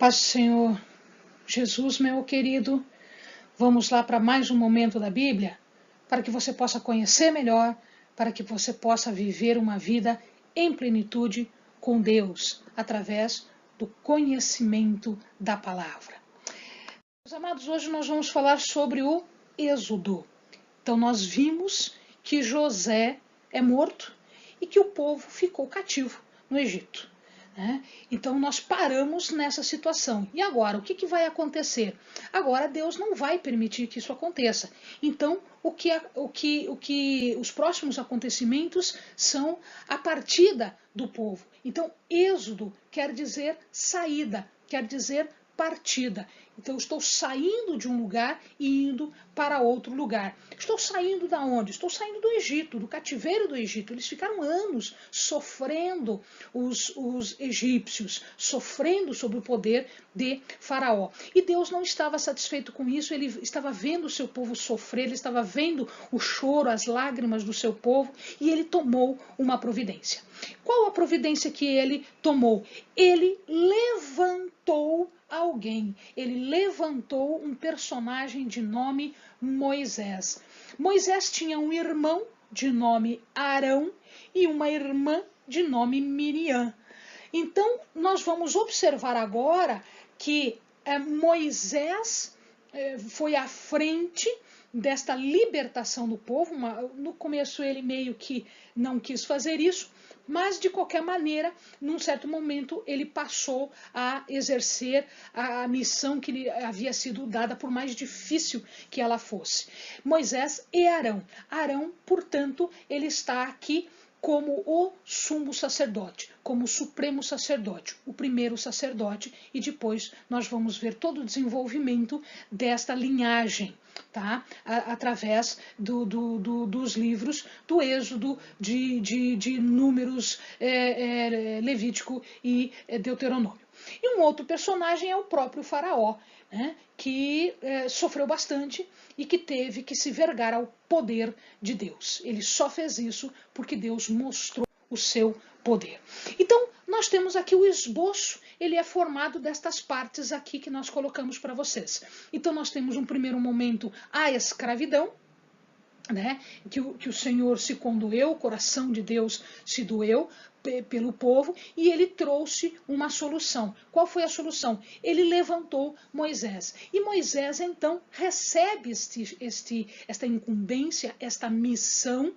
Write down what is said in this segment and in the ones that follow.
Paz do Senhor Jesus, meu querido, vamos lá para mais um momento da Bíblia, para que você possa conhecer melhor, para que você possa viver uma vida em plenitude com Deus, através do conhecimento da palavra. Meus amados, hoje nós vamos falar sobre o Êxodo. Então nós vimos que José é morto e que o povo ficou cativo no Egito. Então nós paramos nessa situação. E agora, o que vai acontecer? Agora Deus não vai permitir que isso aconteça. Então, os próximos acontecimentos são a partida do povo. Então, êxodo quer dizer saída, quer dizer partida. Então, eu estou saindo de um lugar e indo para outro lugar. Estou saindo da onde? Estou saindo do Egito, do cativeiro do Egito. Eles ficaram anos sofrendo, os egípcios, sofrendo sob o poder de Faraó. E Deus não estava satisfeito com isso, ele estava vendo o seu povo sofrer, ele estava vendo o choro, as lágrimas do seu povo, e ele tomou uma providência. Qual a providência que ele tomou? Ele levantou alguém. Ele levantou um personagem de nome Moisés. Moisés tinha um irmão de nome Arão e uma irmã de nome Miriam. Então, nós vamos observar agora que Moisés foi à frente desta libertação do povo. No começo ele meio que não quis fazer isso, mas de qualquer maneira, num certo momento, ele passou a exercer a missão que lhe havia sido dada, por mais difícil que ela fosse. Moisés e Arão. Arão, portanto, ele está aqui como o sumo sacerdote, como o supremo sacerdote, o primeiro sacerdote, e depois nós vamos ver todo o desenvolvimento desta linhagem, tá? Através dos livros do Êxodo, de Números, Levítico e Deuteronômio. E um outro personagem é o próprio Faraó, que sofreu bastante e que teve que se vergar ao poder de Deus. Ele só fez isso porque Deus mostrou o seu poder. Então, nós temos aqui o esboço, ele é formado destas partes aqui que nós colocamos para vocês. Então, nós temos um primeiro momento a escravidão, que o Senhor se condoeu, o coração de Deus se doeu pelo povo, e ele trouxe uma solução. Qual foi a solução? Ele levantou Moisés. E Moisés, então, recebe esta incumbência, esta missão,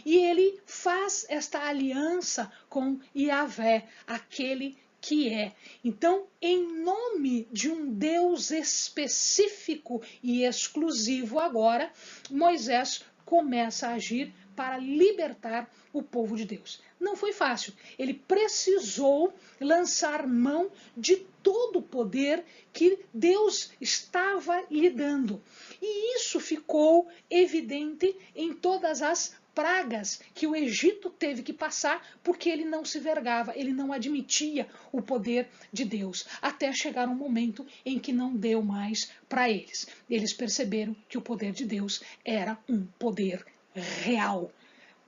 e ele faz esta aliança com Yahvé, aquele que é. Então, em nome de um Deus específico e exclusivo agora, Moisés começa a agir para libertar o povo de Deus. Não foi fácil. Ele precisou lançar mão de todo o poder que Deus estava lhe dando. E isso ficou evidente em todas as pragas que o Egito teve que passar, porque ele não se vergava, ele não admitia o poder de Deus, até chegar um momento em que não deu mais para eles. Eles perceberam que o poder de Deus era um poder real,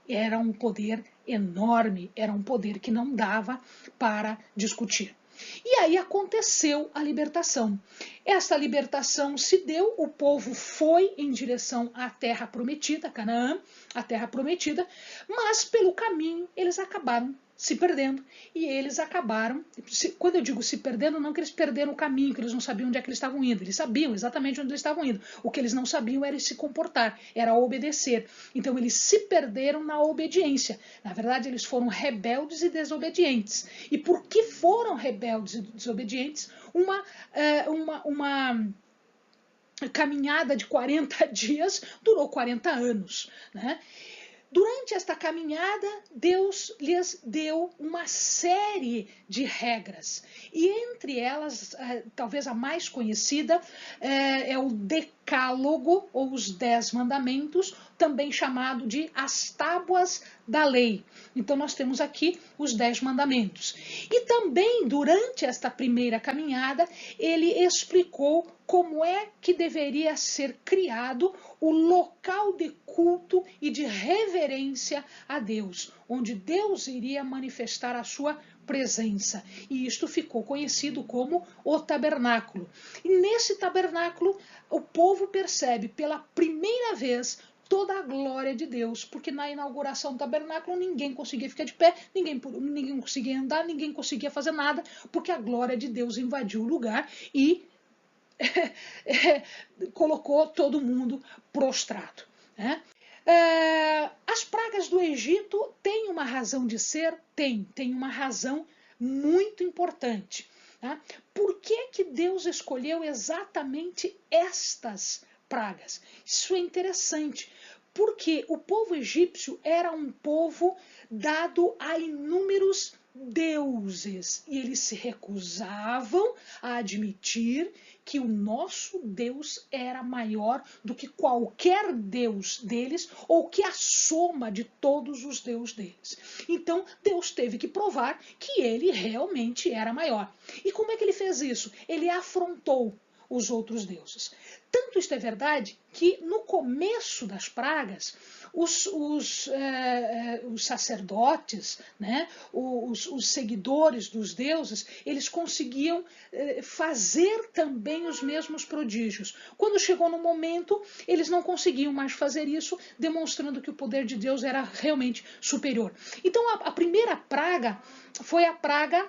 era um poder enorme, era um poder que não dava para discutir. E aí aconteceu a libertação. Essa libertação se deu, o povo foi em direção à terra prometida, Canaã, a terra prometida, mas pelo caminho eles acabaram se perdendo, e eles acabaram, quando eu digo se perdendo, não que eles perderam o caminho, que eles não sabiam onde é que eles estavam indo, eles sabiam exatamente onde eles estavam indo, o que eles não sabiam era se comportar, era obedecer, então eles se perderam na obediência, na verdade eles foram rebeldes e desobedientes, e por que foram rebeldes e desobedientes? Uma caminhada de 40 dias durou 40 anos, Durante esta caminhada, Deus lhes deu uma série de regras. E entre elas, talvez a mais conhecida, é o Decálogo, ou os 10 mandamentos, também chamado de as tábuas da lei. Então nós temos aqui os 10 mandamentos. E também, durante esta primeira caminhada, ele explicou como é que deveria ser criado o local de culto e de reverência a Deus, onde Deus iria manifestar a sua presença. E isto ficou conhecido como o tabernáculo. E nesse tabernáculo, o povo percebe pela primeira vez toda a glória de Deus, porque na inauguração do tabernáculo ninguém conseguia ficar de pé, ninguém conseguia andar, ninguém conseguia fazer nada, porque a glória de Deus invadiu o lugar e colocou todo mundo prostrado, né? As pragas do Egito têm uma razão de ser? Tem uma razão muito importante. Tá? Por que Deus escolheu exatamente estas pragas? Isso é interessante, porque o povo egípcio era um povo dado a inúmeros deuses, e eles se recusavam a admitir que o nosso Deus era maior do que qualquer Deus deles, ou que a soma de todos os deuses deles. Então Deus teve que provar que ele realmente era maior. E como é que ele fez isso? Ele afrontou os outros deuses. Tanto isto é verdade que no começo das pragas, os sacerdotes, né, os seguidores dos deuses, eles conseguiam fazer também os mesmos prodígios. Quando chegou no momento, eles não conseguiam mais fazer isso, demonstrando que o poder de Deus era realmente superior. Então a primeira praga foi a praga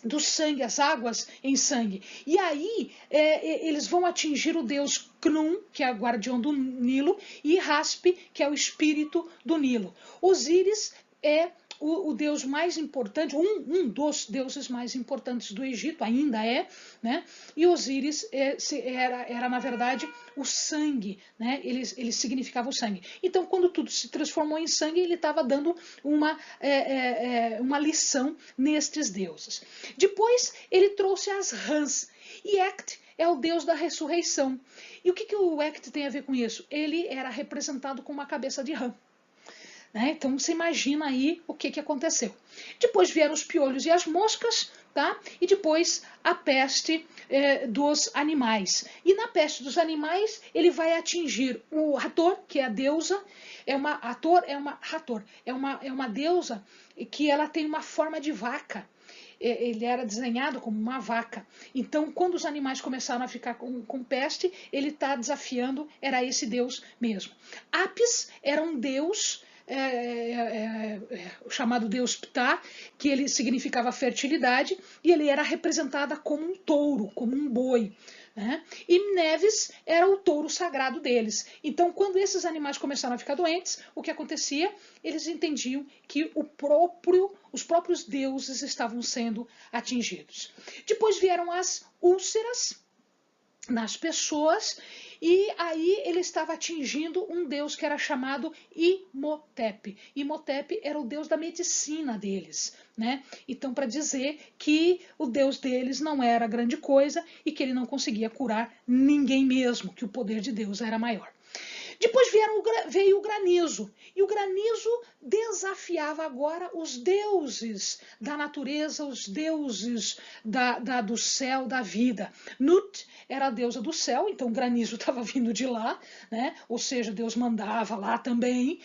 do sangue, as águas em sangue. E aí eles vão atingir o deus Cnum, que é o guardião do Nilo, e Raspe, que é o espírito do Nilo. Osíris é o deus mais importante, um dos deuses mais importantes do Egito, ainda é, né? E Osíris era na verdade, o sangue, né? Ele significava o sangue. Então, quando tudo se transformou em sangue, ele estava dando uma lição nestes deuses. Depois, ele trouxe as rãs, e Ect é o deus da ressurreição. E o que o Ect tem a ver com isso? Ele era representado com uma cabeça de rã. Então você imagina aí o que aconteceu. Depois vieram os piolhos e as moscas, tá? E depois a peste dos animais. E na peste dos animais ele vai atingir o Hathor, que é a deusa, é uma deusa que ela tem uma forma de vaca. Ele era desenhado como uma vaca. Então, quando os animais começaram a ficar com peste, ele está desafiando, era esse deus mesmo. Apis era um deus o chamado deus Ptah, que ele significava fertilidade, e ele era representado como um touro, como um boi. Né? E Neves era o touro sagrado deles. Então, quando esses animais começaram a ficar doentes, o que acontecia? Eles entendiam que os próprios deuses estavam sendo atingidos. Depois vieram as úlceras nas pessoas, e aí ele estava atingindo um deus que era chamado Imhotep. Imhotep era o deus da medicina deles, né? Então, para dizer que o deus deles não era grande coisa e que ele não conseguia curar ninguém mesmo, que o poder de Deus era maior. Depois veio o granizo, e o granizo desafiava agora os deuses da natureza, os deuses do céu, da vida. Nut era a deusa do céu, então o granizo estava vindo de lá, né? Ou seja, Deus mandava lá também.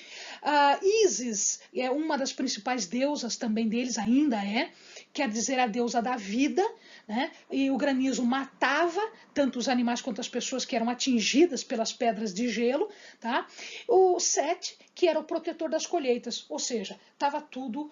Ísis é uma das principais deusas também deles, ainda quer dizer a deusa da vida, né? E o granizo matava tanto os animais quanto as pessoas que eram atingidas pelas pedras de gelo. Tá? O Set, que era o protetor das colheitas, ou seja, estava tudo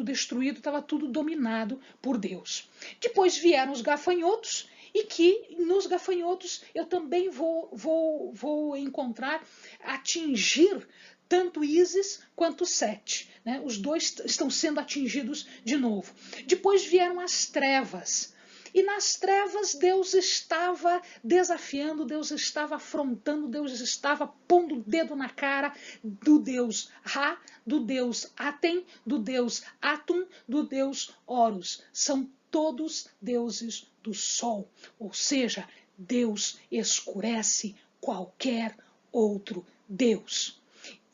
destruído, estava tudo dominado por Deus. Depois vieram os gafanhotos, e que nos gafanhotos eu também vou encontrar, atingir tanto Ísis quanto Set. Né? Os dois estão sendo atingidos de novo. Depois vieram as trevas. E nas trevas Deus estava desafiando, Deus estava afrontando, Deus estava pondo o dedo na cara do Deus Ra, do Deus Aten, do Deus Atum, do Deus Horus. São todos deuses do sol, ou seja, Deus escurece qualquer outro Deus.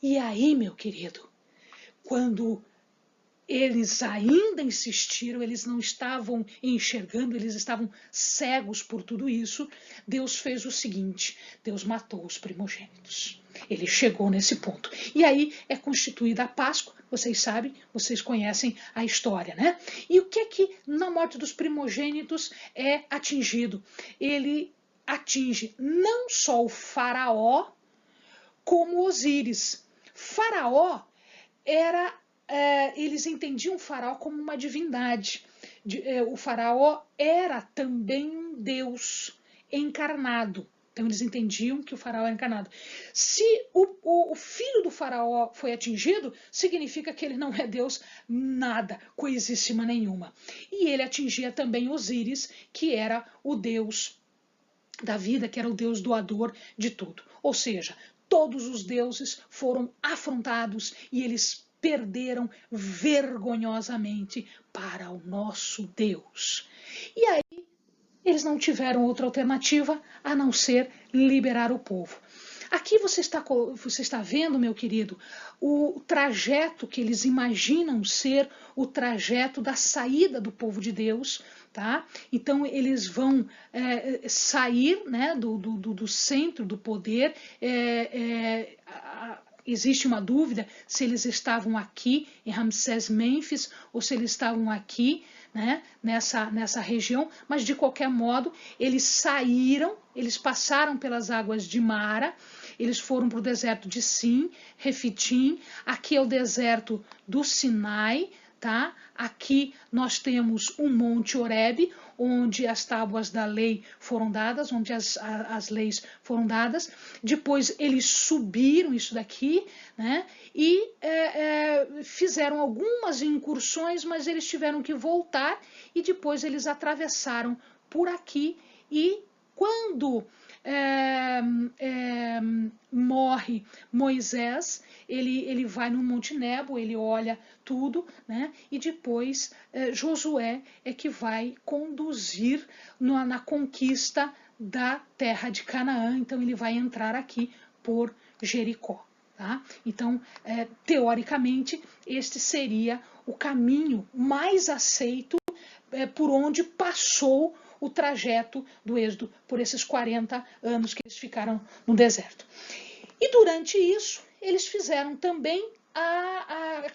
E aí, meu querido, quando eles ainda insistiram, eles não estavam enxergando, eles estavam cegos por tudo isso. Deus fez o seguinte: Deus matou os primogênitos. Ele chegou nesse ponto. E aí é constituída a Páscoa, vocês sabem, vocês conhecem a história, né? E o que é que na morte dos primogênitos é atingido? Ele atinge não só o faraó, como Osíris. Faraó era... eles entendiam o faraó como uma divindade. O faraó era também um deus encarnado. Então eles entendiam que o faraó era encarnado. Se o filho do faraó foi atingido, significa que ele não é Deus nada, coisíssima nenhuma. E ele atingia também Osíris, que era o deus da vida, que era o deus doador de tudo. Ou seja, todos os deuses foram afrontados e eles perderam vergonhosamente para o nosso Deus. E aí eles não tiveram outra alternativa a não ser liberar o povo. Aqui você está vendo, meu querido, o trajeto que eles imaginam ser o trajeto da saída do povo de Deus. Tá? Então eles vão sair, né, do centro do poder. Existe uma dúvida se eles estavam aqui em Ramsés Mênfis ou se eles estavam aqui, né, nessa região, mas de qualquer modo eles saíram, eles passaram pelas águas de Mara, eles foram para o deserto de Sim, Refitim, aqui é o deserto do Sinai. Tá? Aqui nós temos o Monte Horebe, onde as tábuas da lei foram dadas, onde as leis foram dadas. Depois eles subiram isso daqui, né? E fizeram algumas incursões, mas eles tiveram que voltar e depois eles atravessaram por aqui. E quando morre Moisés, ele vai no Monte Nebo, ele olha tudo, né? E depois Josué é que vai conduzir na conquista da terra de Canaã. Então ele vai entrar aqui por Jericó. Tá? Então, teoricamente, este seria o caminho mais aceito por onde passou o trajeto do Êxodo, por esses 40 anos que eles ficaram no deserto. E durante isso, eles fizeram também,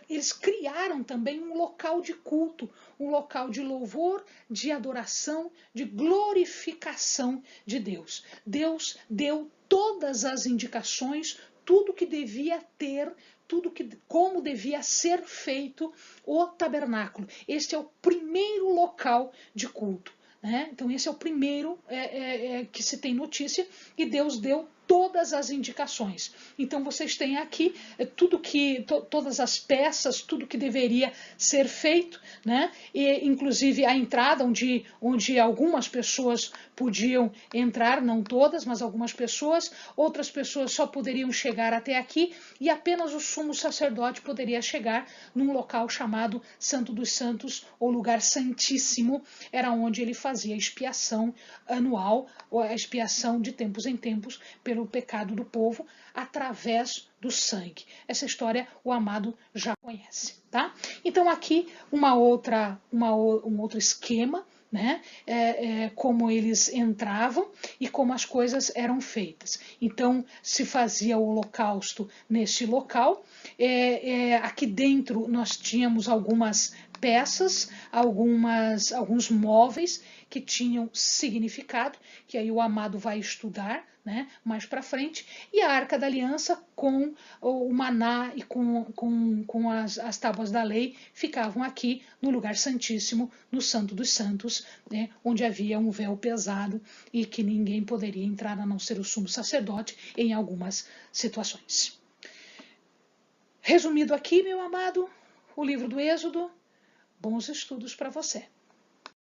eles criaram também um local de culto, um local de louvor, de adoração, de glorificação de Deus. Deus deu todas as indicações, tudo que devia ter, como devia ser feito o tabernáculo. Este é o primeiro local de culto. Né? Então esse é o primeiro que se tem notícia, e Deus deu todas as indicações. Então vocês têm aqui todas as peças, tudo que deveria ser feito, né? E inclusive a entrada onde algumas pessoas podiam entrar, não todas, mas algumas pessoas, outras pessoas só poderiam chegar até aqui, e apenas o sumo sacerdote poderia chegar num local chamado Santo dos Santos, ou lugar santíssimo, era onde ele fazia a expiação anual, ou a expiação de tempos em tempos pelo pecado do povo através do sangue. Essa história o amado já conhece, tá? Então aqui um outro esquema, né? Como eles entravam e como as coisas eram feitas. Então se fazia o holocausto neste local. Aqui dentro nós tínhamos algumas peças, alguns móveis que tinham significado, que aí o amado vai estudar, né, mais para frente, e a Arca da Aliança com o maná e com as tábuas da lei ficavam aqui no lugar santíssimo, no Santo dos Santos, né, onde havia um véu pesado e que ninguém poderia entrar a não ser o sumo sacerdote em algumas situações. Resumido aqui, meu amado, o livro do Êxodo. Bons estudos para você.